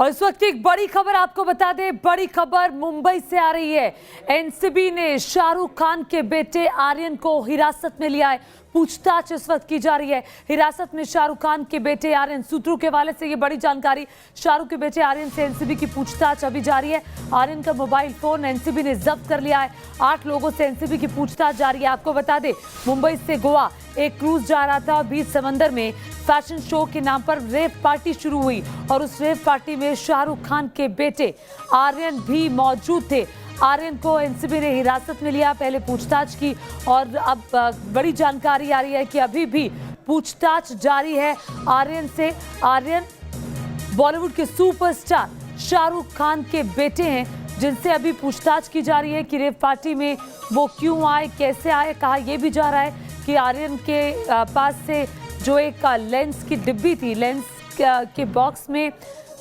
और इस वक्त की एक बड़ी खबर आपको बता दें, बड़ी खबर मुंबई से आ रही है। एनसीबी ने शाहरुख खान के बेटे आर्यन को हिरासत में लिया है। पूछताछ इस वक्त की जा रही है। हिरासत में शाहरुख खान के बेटे आर्यन, सूत्रों के हवाले से ये बड़ी जानकारी। शाहरुख के बेटे आर्यन से एनसीबी की पूछताछ अभी जारी है। आर्यन का मोबाइल फोन एनसीबी ने जब्त कर लिया है। 8 लोगों से एनसीबी की पूछताछ जारी है। आपको बता दें, मुंबई से गोवा एक क्रूज जा रहा था। बीच समंदर में फैशन शो के नाम पर रेव पार्टी शुरू हुई और उस रेव पार्टी में शाहरुख खान के बेटे आर्यन भी मौजूद थे। आर्यन को एनसीबी ने हिरासत में लिया, पहले पूछताछ की और अब बड़ी जानकारी आ रही है कि अभी भी पूछताछ जारी है आर्यन से। आर्यन बॉलीवुड के सुपरस्टार शाहरुख खान के बेटे हैं, जिनसे अभी पूछताछ की जा रही है कि रेव पार्टी में वो क्यों आए, कैसे आए। कहा यह भी जा रहा है कि आर्यन के पास से जो एक लेंस की डिब्बी थी, लेंस के बॉक्स में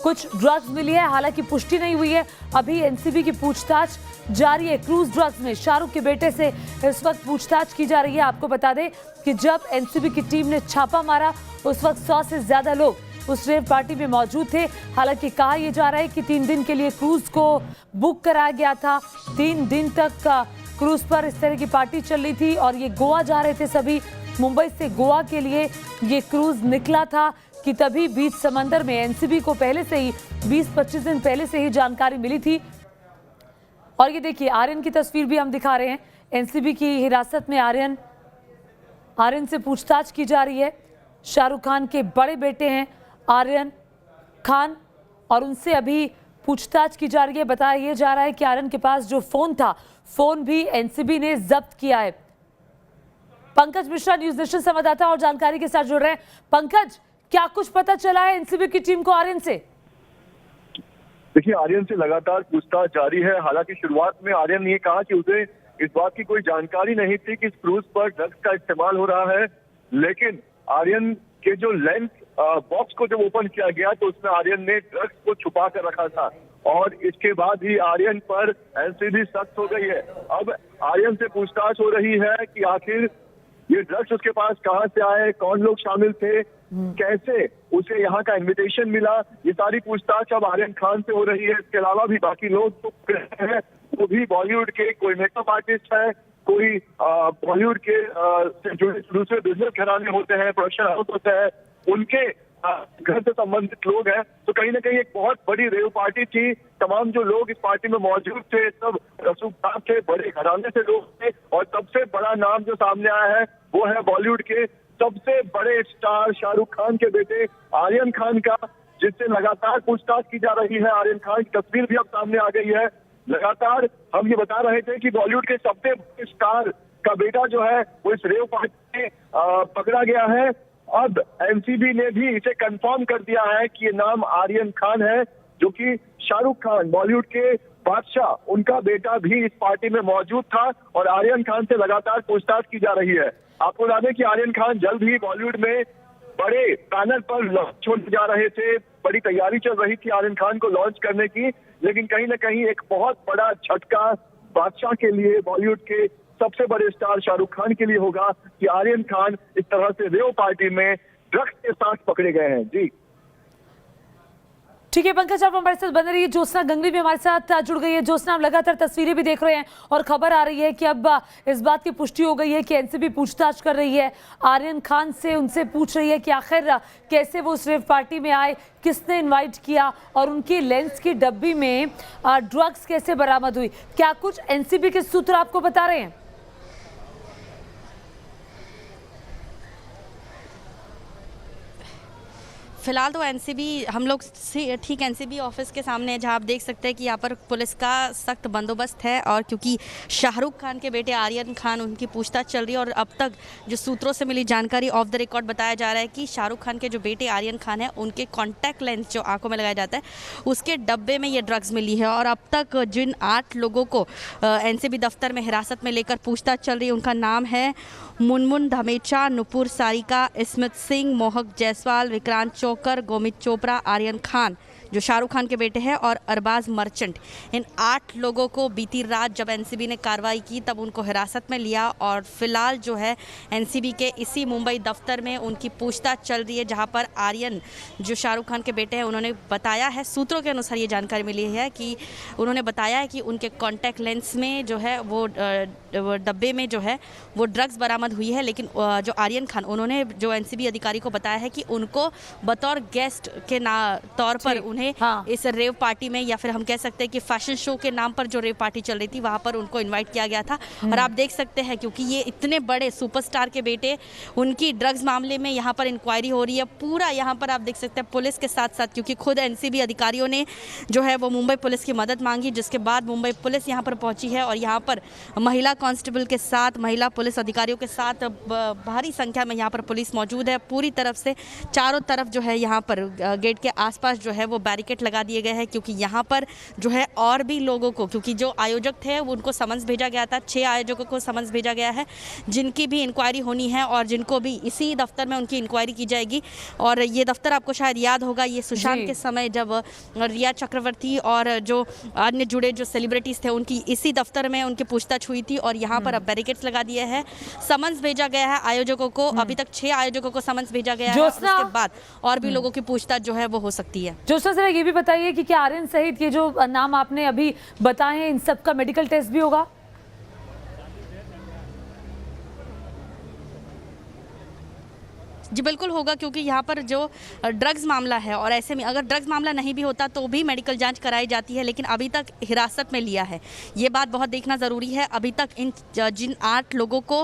कुछ ड्रग्स मिली है। हालांकि पुष्टि नहीं हुई है, अभी एनसीबी की पूछताछ जारी है। क्रूज ड्रग्स में शाहरुख के बेटे से इस वक्त पूछताछ की जा रही है। आपको बता दें कि जब एनसीबी की टीम ने छापा मारा उस वक्त 100 से ज्यादा लोग उस रेव पार्टी में मौजूद थे। हालांकि कहा यह जा रहा है कि 3 दिन के लिए क्रूज को बुक कराया गया था। 3 दिन तक क्रूज पर इस तरह की पार्टी चल रही थी और ये गोवा जा रहे थे सभी। मुंबई से गोवा के लिए ये क्रूज निकला था कि तभी बीच समंदर में एनसीबी को पहले से ही 20-25 दिन पहले से ही जानकारी मिली थी। और ये देखिए, आर्यन की तस्वीर भी हम दिखा रहे हैं। एनसीबी की हिरासत में आर्यन से पूछताछ की जा रही है। शाहरुख खान के बड़े बेटे हैं आर्यन खान और उनसे अभी पूछताछ की जा रही है। बताया यह जा रहा है कि आर्यन के पास जो फोन था, फोन भी एनसीबी ने जब्त किया है। पंकज मिश्रा न्यूज नेशन संवाददाता और जानकारी के साथ जुड़ रहे हैं। पंकज, क्या कुछ पता चला है एनसीबी की टीम को आर्यन से? देखिए, आर्यन से लगातार पूछताछ जारी है। हालांकि शुरुआत में आर्यन ने कहा कि उसे इस बात की कोई जानकारी नहीं थी कि इस क्रूज पर ड्रग्स का इस्तेमाल हो रहा है, लेकिन आर्यन के जो लेंस बॉक्स को जब ओपन किया गया तो उसमें आर्यन ने ड्रग्स को छुपा कर रखा था और इसके बाद ही आर्यन पर एनसीबी सख्त हो गई है। अब आर्यन से पूछताछ हो रही है कि आखिर ये ड्रग्स उसके पास कहां से आए, कौन लोग शामिल थे, कैसे उसे यहाँ का इनविटेशन मिला। ये सारी पूछताछ अब आर्यन खान से हो रही है। इसके अलावा भी बाकी लोग तो हैं, वो भी बॉलीवुड के कोई मेकअप आर्टिस्ट है, कोई बॉलीवुड के जो दूसरे बिजनेस घराने होते हैं, प्रोडक्शन हाउस होते हैं, उनके घर से संबंधित लोग हैं। तो कहीं ना कहीं एक बहुत बड़ी रेव पार्टी थी। तमाम जो लोग इस पार्टी में मौजूद थे सब रसूखदार थे, बड़े घराने से लोग थे और सबसे बड़ा नाम जो सामने आया है वो है बॉलीवुड के सबसे बड़े स्टार शाहरुख खान के बेटे आर्यन खान का, जिससे लगातार पूछताछ की जा रही है। आर्यन खान की तस्वीर भी अब सामने आ गई है। लगातार हम ये बता रहे थे कि बॉलीवुड के सबसे बड़े स्टार का बेटा जो है वो इस रेव पार्टी में पकड़ा गया है। अब एनसीबी ने भी इसे कंफर्म कर दिया है कि ये नाम आर्यन खान है, जो कि शाहरुख खान बॉलीवुड के बादशाह, उनका बेटा भी इस पार्टी में मौजूद था और आर्यन खान से लगातार पूछताछ की जा रही है। आपको बता दें कि आर्यन खान जल्द ही बॉलीवुड में बड़े बैनर पर लॉन्च होने जा रहे थे। बड़ी तैयारी चल रही थी आर्यन खान को लॉन्च करने की, लेकिन कहीं ना कहीं एक बहुत बड़ा झटका बादशाह के लिए, बॉलीवुड के सबसे बड़े स्टार शाहरुख खान के लिए होगा कि आर्यन खान इस तरह से रेव पार्टी में ड्रग्स के साथ पकड़े गए हैं। जी ठीक है पंकज, आप हमारे साथ बने रहिए। ज्योत्सना गंगवी भी हमारे साथ जुड़ गई है। ज्योत्सना, आप लगातार तस्वीरें भी देख रहे हैं और खबर आ रही है कि अब इस बात की पुष्टि हो गई है कि एनसीबी पूछताछ कर रही है आर्यन खान से, उनसे पूछ रही है कि आखिर कैसे वो उस रेव पार्टी में आए, किसने इन्वाइट किया और उनकी लेंस की डब्बी में ड्रग्स कैसे बरामद हुई। क्या कुछ एनसीबी के सूत्र आपको बता रहे हैं? फिलहाल तो एनसीबी, हम लोग ठीक एनसीबी ऑफिस के सामने, जहां आप देख सकते हैं कि यहाँ पर पुलिस का सख्त बंदोबस्त है और क्योंकि शाहरुख खान के बेटे आर्यन खान, उनकी पूछताछ चल रही है और अब तक जो सूत्रों से मिली जानकारी ऑफ द रिकॉर्ड बताया जा रहा है कि शाहरुख खान के जो बेटे आर्यन खान है, उनके कॉन्टैक्ट लेंस जो आंखों में लगाया जाता है उसके डब्बे में ये ड्रग्स मिली है। और अब तक जिन 8 लोगों को एनसीबी दफ्तर में हिरासत में लेकर पूछताछ चल रही है, उनका नाम है मुनमुन धमेचा, नुपुर सारिका, स्मित सिंह, मोहक जायसवाल, विक्रांत चोकर, गोमित चोपड़ा, आर्यन खान जो शाहरुख खान के बेटे हैं और अरबाज मर्चेंट, इन 8 लोगों को बीती रात जब एनसीबी ने कार्रवाई की तब उनको हिरासत में लिया और फिलहाल जो है एनसीबी के इसी मुंबई दफ्तर में उनकी पूछताछ चल रही है, जहां पर आर्यन जो शाहरुख खान के बेटे हैं उन्होंने बताया है, सूत्रों के अनुसार ये जानकारी मिली है कि उन्होंने बताया है कि उनके कॉन्टैक्ट लेंस में जो है वो डब्बे में जो है वो ड्रग्स बरामद हुई है। लेकिन जो आर्यन खान उन्होंने जो एनसीबी अधिकारी को बताया है कि उनको बतौर गेस्ट के तौर पर उन्हें इस रेव पार्टी में, या फिर हम कह सकते हैं कि फैशन शो के नाम पर जो रेव पार्टी चल रही थी वहां पर उनको इनवाइट किया गया था। और आप देख सकते हैं क्योंकि ये इतने बड़े सुपरस्टार के बेटे, उनकी ड्रग्स मामले में यहाँ पर इंक्वायरी हो रही है पूरा। यहाँ पर आप देख सकते हैं पुलिस के साथ साथ, क्योंकि खुद एनसीबी अधिकारियों ने जो है वो मुंबई पुलिस की मदद मांगी, जिसके बाद मुंबई पुलिस यहाँ पर पहुंची है और यहाँ पर महिला कांस्टेबल के साथ, महिला पुलिस अधिकारियों के साथ भारी संख्या में यहाँ पर पुलिस मौजूद है। पूरी तरफ से चारों तरफ जो है यहाँ पर गेट के आसपास जो है वो बैरिकेड लगा दिए गए हैं, क्योंकि यहाँ पर जो है और भी लोगों को, क्योंकि जो आयोजक थे उनको समन्स भेजा गया था, 6 आयोजकों को समन्स भेजा गया है जिनकी भी इंक्वायरी होनी है और जिनको भी इसी दफ्तर में उनकी इंक्वायरी की जाएगी। और ये दफ्तर आपको शायद याद होगा, ये सुशांत के समय जब रिया चक्रवर्ती और जो अन्य जुड़े जो सेलिब्रिटीज थे उनकी इसी दफ्तर में उनकी पूछताछ हुई थी और यहाँ पर अब बैरिकेड्स लगा दिए हैं। समन्स भेजा गया है आयोजकों को, अभी तक 6 आयोजकों को समन्स भेजा गया है। उसके बाद और भी लोगों की पूछताछ जो है वो हो सकती है। जोशना जरा ये भी बताइए कि क्या आर्यन सहित ये जो नाम आपने अभी बताए हैं इन सब का मेडिकल टेस्ट भी होगा? जी बिल्कुल होगा, क्योंकि यहाँ पर जो ड्रग्स मामला है और ऐसे में अगर ड्रग्स मामला नहीं भी होता तो भी मेडिकल जांच कराई जाती है, लेकिन अभी तक हिरासत में लिया है, ये बात बहुत देखना ज़रूरी है। अभी तक इन जिन 8 लोगों को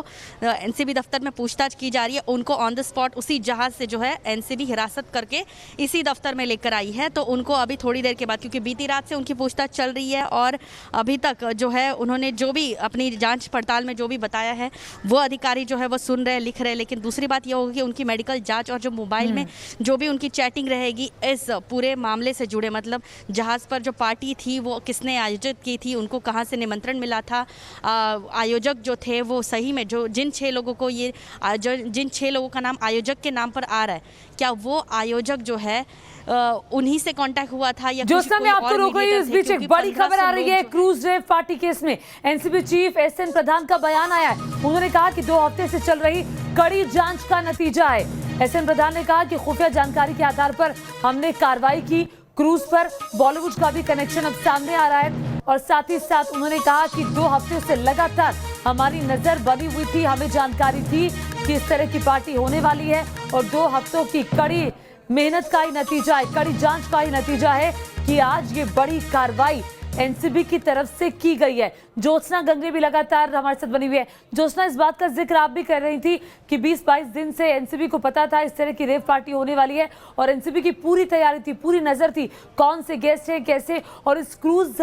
एनसीबी दफ्तर में पूछताछ की जा रही है उनको ऑन द स्पॉट उसी जहाज़ से जो है एनसीबी हिरासत करके इसी दफ्तर में लेकर आई है। तो उनको अभी थोड़ी देर के बाद, क्योंकि बीती रात से उनकी पूछताछ चल रही है और अभी तक जो है उन्होंने जो भी अपनी जाँच पड़ताल में जो भी बताया है वो अधिकारी जो है वो सुन रहे, लिख रहे। लेकिन दूसरी बात यह होगी कि उनकी मेडिकल जांच और जो मोबाइल में जो भी उनकी चैटिंग रहेगी इस पूरे मामले से जुड़े, मतलब जहाज पर जो पार्टी थी वो किसने आयोजित की थी, उनको कहां से निमंत्रण मिला था, आयोजक जो थे वो सही में जो जिन 6 लोगों को ये जिन 6 लोगों का नाम आयोजक के नाम पर आ रहा है, क्या वो आयोजक जो है उन्हीं से कांटेक्ट हुआ था या जोशना मैं आपको रोक रही हूँ, इस बीच एक बड़ी खबर आ रही है। क्रूज रेव पार्टी केस में एनसीबी चीफ एसएन प्रधान का बयान आया है। उन्होंने कहा कि 2 हफ्ते से चल रही कड़ी जांच का नतीजा है। एसएन प्रधान ने कहा कि खुफिया जानकारी के आधार पर हमने कार्रवाई की। क्रूज पर बॉलीवुड का भी कनेक्शन अब सामने आ रहा है और साथ ही साथ उन्होंने कहा कि 2 हफ्ते से लगातार हमारी नजर बनी हुई थी, हमें जानकारी थी कि इस तरह की पार्टी होने वाली है और 2 हफ्तों की कड़ी मेहनत का ही नतीजा है, कड़ी जांच का ही नतीजा है कि आज ये बड़ी कार्रवाई एनसीबी की तरफ से की गई है। जोशना गंगरे भी लगातार हमारे साथ बनी हुई है। जोशना, इस बात का जिक्र आप भी कर रही थी कि 20-22 दिन से एनसीबी को पता था इस तरह की रेव पार्टी होने वाली है और एनसीबी की पूरी तैयारी थी, पूरी नजर थी कौन से गेस्ट हैं, कैसे, और इस क्रूज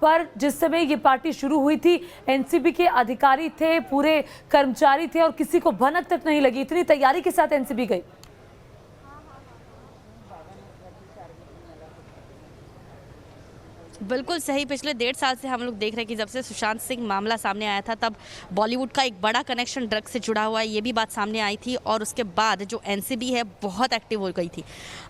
पर जिस समय ये पार्टी शुरू हुई थी एनसीबी के अधिकारी थे, पूरे कर्मचारी थे और किसी को भनक तक नहीं लगी। इतनी तैयारी के साथ एनसीबी गई। बिल्कुल सही। पिछले 1.5 साल से हम लोग देख रहे हैं कि जब से सुशांत सिंह मामला सामने आया था तब बॉलीवुड का एक बड़ा कनेक्शन ड्रग्स से जुड़ा हुआ है, ये भी बात सामने आई थी और उसके बाद जो एनसीबी है बहुत एक्टिव हो गई थी।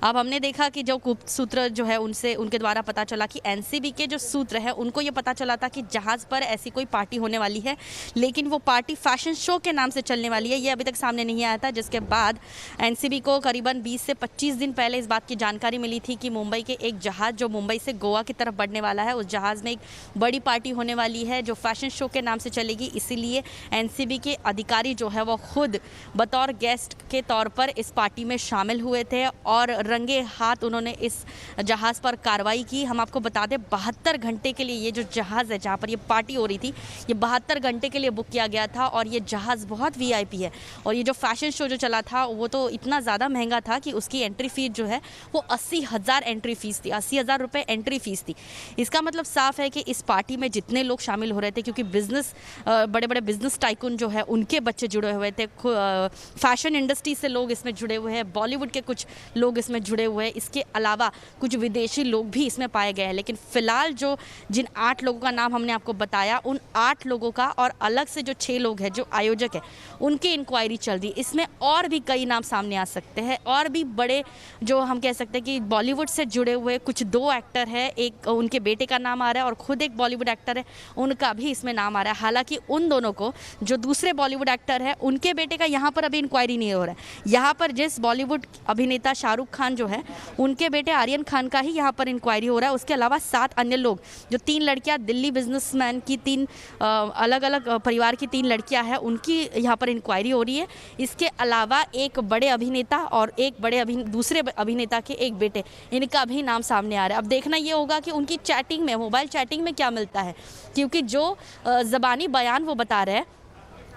अब हमने देखा कि जो गुप्त सूत्र जो है उनके द्वारा पता चला कि एनसीबी के जो सूत्र है उनको ये पता चला था कि जहाज़ पर ऐसी कोई पार्टी होने वाली है, लेकिन वो पार्टी फैशन शो के नाम से चलने वाली है, ये अभी तक सामने नहीं आया था। जिसके बाद एनसीबी को करीबन 20 से 25 दिन पहले इस बात की जानकारी मिली थी कि मुंबई के एक जहाज़ जो मुंबई से गोवा की तरफ बढ़ने वाला है, उस जहाज़ में एक बड़ी पार्टी होने वाली है जो फैशन शो के नाम से चलेगी। इसीलिए एनसीबी के अधिकारी जो है वो खुद बतौर गेस्ट के तौर पर इस पार्टी में शामिल हुए थे और रंगे हाथ उन्होंने इस जहाज़ पर कार्रवाई की। हम आपको बता दें 72 घंटे के लिए ये जो जहाज़ है जहाँ पर ये पार्टी हो रही थी, ये 72 घंटे के लिए बुक किया गया था और ये जहाज़ बहुत वीआईपी है। और ये जो फैशन शो जो चला था वो तो इतना ज़्यादा महंगा था कि उसकी एंट्री फीस जो है वो 80,000 एंट्री फीस थी, 80,000 रुपये एंट्री फीस थी। इसका मतलब साफ है कि इस पार्टी में जितने लोग शामिल हो रहे थे, क्योंकि बिजनेस बड़े बड़े बिजनेस टाइकून जो है उनके बच्चे जुड़े हुए थे, फैशन इंडस्ट्री से लोग इसमें जुड़े हुए हैं, बॉलीवुड के कुछ लोग इसमें जुड़े हुए हैं, इसके अलावा कुछ विदेशी लोग भी इसमें पाए गए हैं। लेकिन फिलहाल जो जिन 8 लोगों का नाम हमने आपको बताया, उन 8 लोगों का और अलग से जो 6 लोग हैं जो आयोजक है उनकी इंक्वायरी चल रही है। इसमें और भी कई नाम सामने आ सकते हैं, और भी बड़े जो हम कह सकते हैं कि बॉलीवुड से जुड़े हुए कुछ 2 एक्टर हैं, एक उनके बेटे का नाम आ रहा है और खुद एक बॉलीवुड एक्टर है, उनका भी इसमें नाम आ रहा है। हालांकि उन दोनों को, जो दूसरे बॉलीवुड एक्टर है उनके बेटे का यहाँ पर अभी इंक्वायरी नहीं हो रहा है। यहाँ पर जिस बॉलीवुड अभिनेता शाहरुख खान जो है उनके बेटे आर्यन खान का ही यहाँ पर इंक्वायरी हो रहा है। उसके अलावा 7 अन्य लोग, जो 3 लड़कियाँ दिल्ली बिजनेसमैन की 3 अलग अलग परिवार की 3 लड़कियाँ हैं, उनकी यहाँ पर इंक्वायरी हो रही है। इसके अलावा एक बड़े अभिनेता और एक दूसरे अभिनेता के एक बेटे, इनका भी नाम सामने आ रहा है। अब देखना ये होगा कि उनकी चैटिंग में, मोबाइल चैटिंग में क्या मिलता है, क्योंकि जो ज़बानी बयान वो बता रहे हैं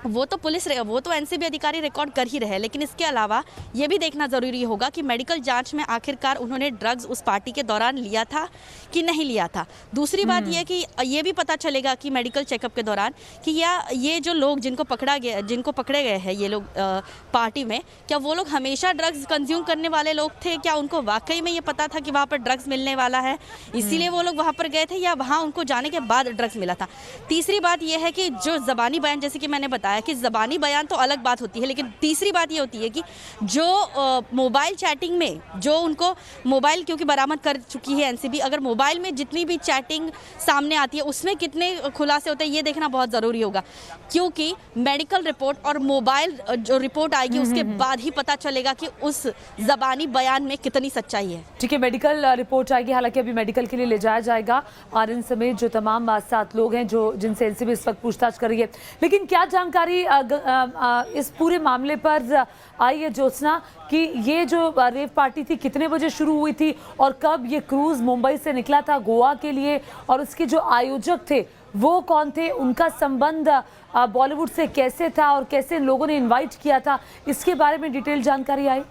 वो तो एनसीबी अधिकारी रिकॉर्ड कर ही रहे हैं। लेकिन इसके अलावा ये भी देखना ज़रूरी होगा कि मेडिकल जांच में आखिरकार उन्होंने ड्रग्स उस पार्टी के दौरान लिया था कि नहीं लिया था। दूसरी बात यह कि ये भी पता चलेगा कि मेडिकल चेकअप के दौरान कि ये जो लोग जिनको पकड़े गए हैं ये लोग पार्टी में, क्या वो लोग हमेशा ड्रग्स कंज्यूम करने वाले लोग थे, क्या उनको वाकई में ये पता था कि वहाँ पर ड्रग्स मिलने वाला है इसीलिए वो लोग वहाँ पर गए थे, या वहाँ उनको जाने के बाद ड्रग्स मिला था। तीसरी बात यह है कि जो ज़बानी बयान, जैसे कि मैंने बताया कि ज़बानी बयान तो अलग बात होती है, लेकिन तीसरी बात ये होती है कि जो मोबाइल चैटिंग में जो उनको मोबाइल, क्योंकि बरामद कर चुकी है एनसीबी, अगर मोबाइल में जितनी भी चैटिंग सामने आती है उसमें कितने खुलासे होते हैं ये देखना बहुत ज़रूरी होगा, क्योंकि मेडिकल रिपोर्ट और मोबाइल जो रिपोर्ट आएगी उसके बाद ही पता चलेगा कि उस ज़बानी बयान में कितनी सच्चाई है। ठीक है, मेडिकल रिपोर्ट आएगी, हालांकि अभी मेडिकल के लिए ले जाया जाएगा आर्यन समेत जो तमाम 7 लोग हैं जिनसे एनसीबी इस वक्त पूछताछ कर रही है। लेकिन क्या जानकारी इस पूरे मामले पर आई है ज्योत्सना, कि ये जो रेव पार्टी थी कितने बजे शुरू हुई थी और कब ये क्रूज मुंबई से निकला था गोवा के लिए, और उसके जो आयोजक थे वो कौन थे, उनका संबंध बॉलीवुड से कैसे था और कैसे लोगों ने इनवाइट किया था, इसके बारे में डिटेल जानकारी आई?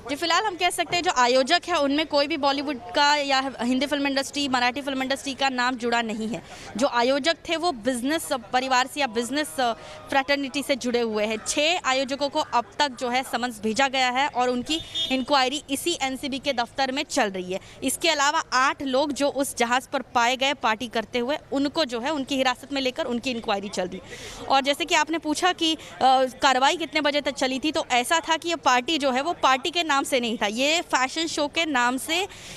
जी, फिलहाल हम कह सकते हैं जो आयोजक है उनमें कोई भी बॉलीवुड का या Hindi film industry, Marathi film industry का नाम जुड़ा नहीं है। जो आयोजक थे वो बिजनेस परिवार से या बिजनेस फ्रैटर्निटी से जुड़े हुए हैं। 6 आयोजकों को अब तक जो है समन्स भेजा गया है और उनकी इंक्वायरी इसी एनसीबी के दफ्तर में चल रही है। इसके अलावा 8 लोग जो उस जहाज़ पर पाए गए पार्टी करते हुए, उनको जो है उनकी हिरासत में लेकर उनकी इंक्वायरी चल रही। और जैसे कि आपने पूछा कि कार्रवाई कितने बजे तक चली थी, तो ऐसा था कि ये पार्टी जो है वो पार्टी के नाम से नहीं था, ये फैशन शो के नाम से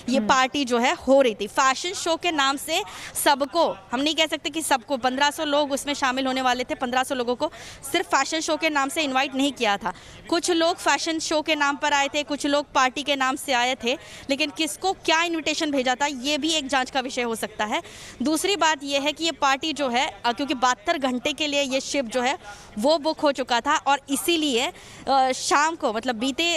ये पार्टी जो है हो रही थी। फैशन शो के नाम से सबको, हम नहीं कह सकते कि सबको, 1500 लोग उसमें शामिल होने वाले थे, 1500 लोगों को सिर्फ फैशन शो के नाम से इनवाइट नहीं किया था। कुछ लोग फैशन शो के नाम पर आए थे, कुछ लोग पार्टी के नाम से आए थे, लेकिन किसको क्या इन्विटेशन भेजा था ये भी एक जांच का विषय हो सकता है। दूसरी बात ये है कि ये पार्टी जो है, क्योंकि 72 घंटे के लिए ये शिप जो है वो बुक हो चुका था और इसीलिए शाम को, मतलब बीते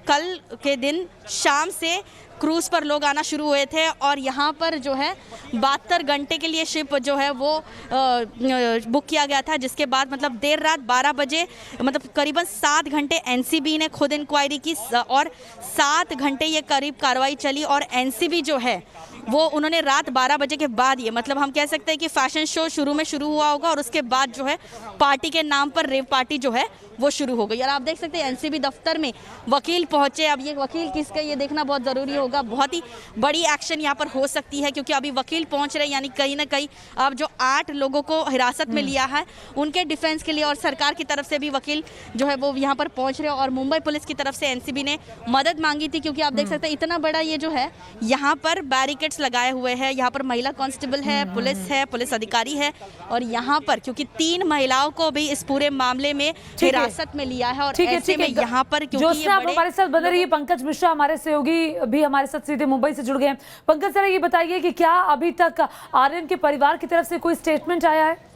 कल के दिन शाम से क्रूज़ पर लोग आना शुरू हुए थे और यहाँ पर जो है 72 घंटे के लिए शिप जो है वो बुक किया गया था, जिसके बाद मतलब देर रात 12 बजे, मतलब करीबन 7 घंटे एनसीबी ने खुद इंक्वायरी की और 7 घंटे ये करीब कार्रवाई चली। और एनसीबी जो है वो उन्होंने रात 12 बजे के बाद, ये मतलब हम कह सकते हैं कि फैशन शो शुरू में शुरू हुआ होगा और उसके बाद जो है पार्टी के नाम पर रेव पार्टी जो है वो शुरू हो गई। और आप देख सकते हैं एनसीबी दफ्तर में वकील पहुंचे। अब ये वकील किसका ये देखना बहुत ज़रूरी होगा। बहुत ही बड़ी एक्शन यहाँ पर हो सकती है, क्योंकि अभी वकील पहुंच रहे, यानी कहीं ना कहीं अब जो 8 लोगों को हिरासत में लिया है उनके डिफेंस के लिए और सरकार की तरफ से भी वकील जो है वो यहाँ पर पहुँच रहे। और मुंबई पुलिस की तरफ से एनसीबी ने मदद मांगी थी, क्योंकि आप देख सकते हैं इतना बड़ा ये जो है यहाँ पर बैरिकेड्स लगाए हुए हैं। यहाँ पर महिला कांस्टेबल है, पुलिस अधिकारी है, और यहाँ पर क्योंकि 3 महिलाओं को भी इस पूरे मामले में हिरासत में लिया है। और ऐसे में यहाँ पर क्योंकि ये बड़े हमारे साथ बने रहिए, पंकज मिश्रा हमारे सहयोगी भी हमारे साथ सीधे मुंबई से जुड़ गए हैं। पंकज सर, ये बताइए कि क्या अभी तक आर्यन के परिवार की तरफ से कोई स्टेटमेंट आया है?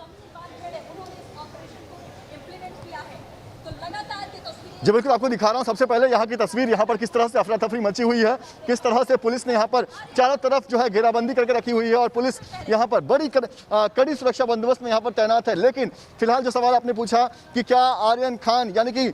जी बिल्कुल, आपको दिखा रहा हूँ। सबसे पहले यहाँ की तस्वीर, यहाँ पर किस तरह से अफरा तफरी मची हुई है, किस तरह से पुलिस ने यहाँ पर चारों तरफ जो है घेराबंदी करके रखी हुई है और पुलिस यहाँ पर बड़ी कड़ी सुरक्षा बंदोबस्त में यहाँ पर तैनात है। लेकिन फिलहाल जो सवाल आपने पूछा कि क्या आर्यन खान यानी कि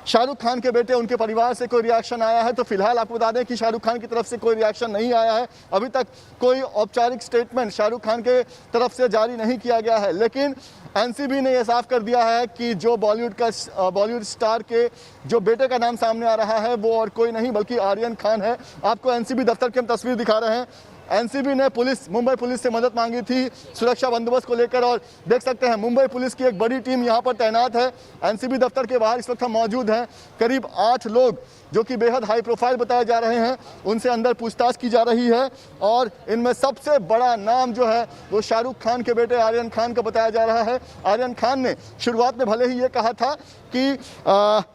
शाहरुख खान के बेटे उनके परिवार से कोई रिएक्शन आया है? तो फिलहाल आपको बता दें कि शाहरुख खान की तरफ से कोई रिएक्शन नहीं आया है। अभी तक कोई औपचारिक स्टेटमेंट शाहरुख खान के तरफ से जारी नहीं किया गया है, लेकिन एनसीबी ने यह साफ कर दिया है कि जो बॉलीवुड स्टार के जो बेटे का नाम सामने आ रहा है वो और कोई नहीं बल्कि आर्यन खान है। आपको एनसीबी दफ्तर की हम तस्वीर दिखा रहे हैं। एनसीबी ने मुंबई पुलिस से मदद मांगी थी सुरक्षा बंदोबस्त को लेकर, और देख सकते हैं मुंबई पुलिस की एक बड़ी टीम यहां पर तैनात है। एनसीबी दफ्तर के बाहर इस वक्त हम मौजूद हैं। करीब 8 लोग जो कि बेहद हाई प्रोफाइल बताए जा रहे हैं, उनसे अंदर पूछताछ की जा रही है, और इनमें सबसे बड़ा नाम जो है वो शाहरुख खान के बेटे आर्यन खान का बताया जा रहा है। आर्यन खान ने शुरुआत में भले ही ये कहा था कि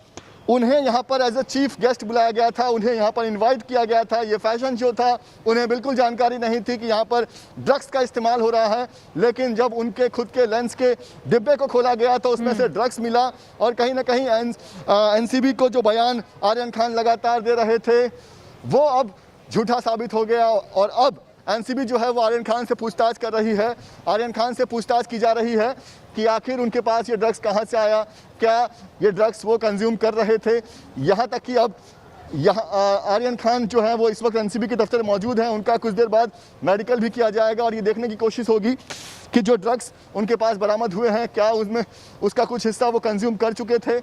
उन्हें यहाँ पर एज ए चीफ गेस्ट बुलाया गया था, उन्हें यहाँ पर इनवाइट किया गया था, ये फैशन शो था, उन्हें बिल्कुल जानकारी नहीं थी कि यहाँ पर ड्रग्स का इस्तेमाल हो रहा है। लेकिन जब उनके खुद के लेंस के डिब्बे को खोला गया तो उसमें से ड्रग्स मिला, और कहीं ना कहीं एनसीबी को जो बयान आर्यन खान लगातार दे रहे थे वो अब झूठा साबित हो गया, और अब एनसीबी जो है वो आर्यन खान से पूछताछ कर रही है। आर्यन खान से पूछताछ की जा रही है कि आखिर उनके पास ये ड्रग्स कहाँ से आया, क्या ये ड्रग्स वो कंज्यूम कर रहे थे। यहाँ तक कि अब आर्यन खान जो है वो इस वक्त एनसीबी के दफ्तर मौजूद हैं। उनका कुछ देर बाद मेडिकल भी किया जाएगा, और ये देखने की कोशिश होगी कि जो ड्रग्स उनके पास बरामद हुए हैं क्या उसमें उसका कुछ हिस्सा वो कंज्यूम कर चुके थे।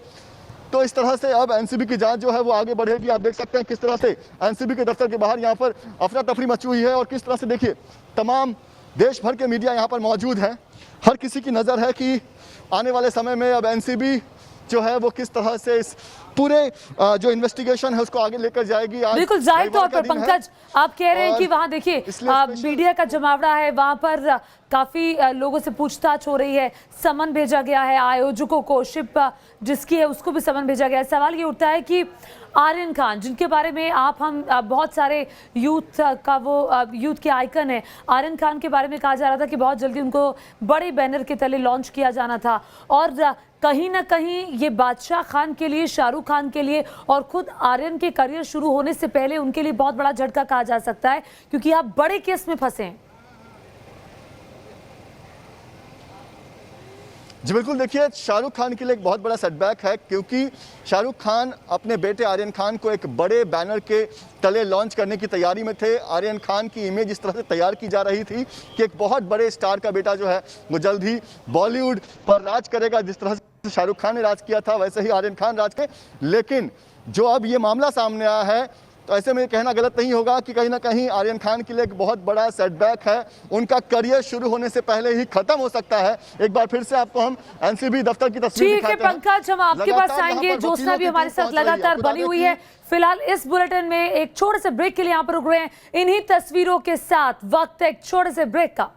तो इस तरह से अब एनसीबी की जांच जो है वो आगे बढ़ेगी। आप देख सकते हैं किस तरह से एनसीबी के दफ्तर के बाहर यहाँ पर अफरा तफरी मची हुई है, और किस तरह से देखिए तमाम देश भर के मीडिया यहाँ पर मौजूद हैं। हर किसी की नज़र है कि आने वाले समय में अब एनसीबी जो है वो किस तरह से इस पूरे जो इन्वेस्टिगेशन है उसको आगे लेकर जाएगी। बिल्कुल जाहिर तौर पर पंकज आप कह रहे हैं कि वहां देखिए मीडिया का जमावड़ा है, वहां पर काफी लोगों से पूछताछ हो रही है, समन भेजा गया है आयोजकों को, शिप जिसकी है उसको भी समन भेजा गया है। सवाल ये उठता है कि आर्यन खान जिनके बारे में हम बहुत सारे यूथ के आइकन है, आर्यन खान के बारे में कहा जा रहा था कि बहुत जल्दी उनको बड़े बैनर के तले लॉन्च किया जाना था, और कहीं ना कहीं ये बादशाह खान के लिए, शाहरुख खान के लिए और खुद आर्यन के करियर शुरू होने से पहले उनके लिए बहुत बड़ा झटका कहा जा सकता है, क्योंकि आप बड़े केस में फंसे हैं। जी बिल्कुल, देखिए शाहरुख खान के लिए एक बहुत बड़ा सेटबैक है, क्योंकि शाहरुख खान अपने बेटे आर्यन खान को एक बड़े बैनर के तले लॉन्च करने की तैयारी में थे। आर्यन खान की इमेज इस तरह से तैयार की जा रही थी कि एक बहुत बड़े स्टार का बेटा जो है वो जल्द ही बॉलीवुड पर राज करेगा। जिस तरह से शाहरुख खान ने राज किया था वैसे ही आर्यन खान राज के। लेकिन जो अब ये मामला सामने आया है तो ऐसे में कहना गलत नहीं होगा कि कहीं ना कहीं आर्यन खान के लिए एक बहुत बड़ा सेटबैक है। उनका करियर शुरू होने से पहले ही खत्म हो सकता है। एक बार फिर से आपको हम एनसीबी दफ्तर की तस्वीर दिखाते हैं। ठीक है पंकज, हम आपके पास आएंगे। ज्योत्सना भी हमारे साथ लगातार बनी हुई है। फिलहाल इस बुलेटिन में एक छोटे से ब्रेक के लिए यहाँ पर रुक रहे हैं। इन्हीं तस्वीरों के साथ वक्त एक छोटे से ब्रेक का।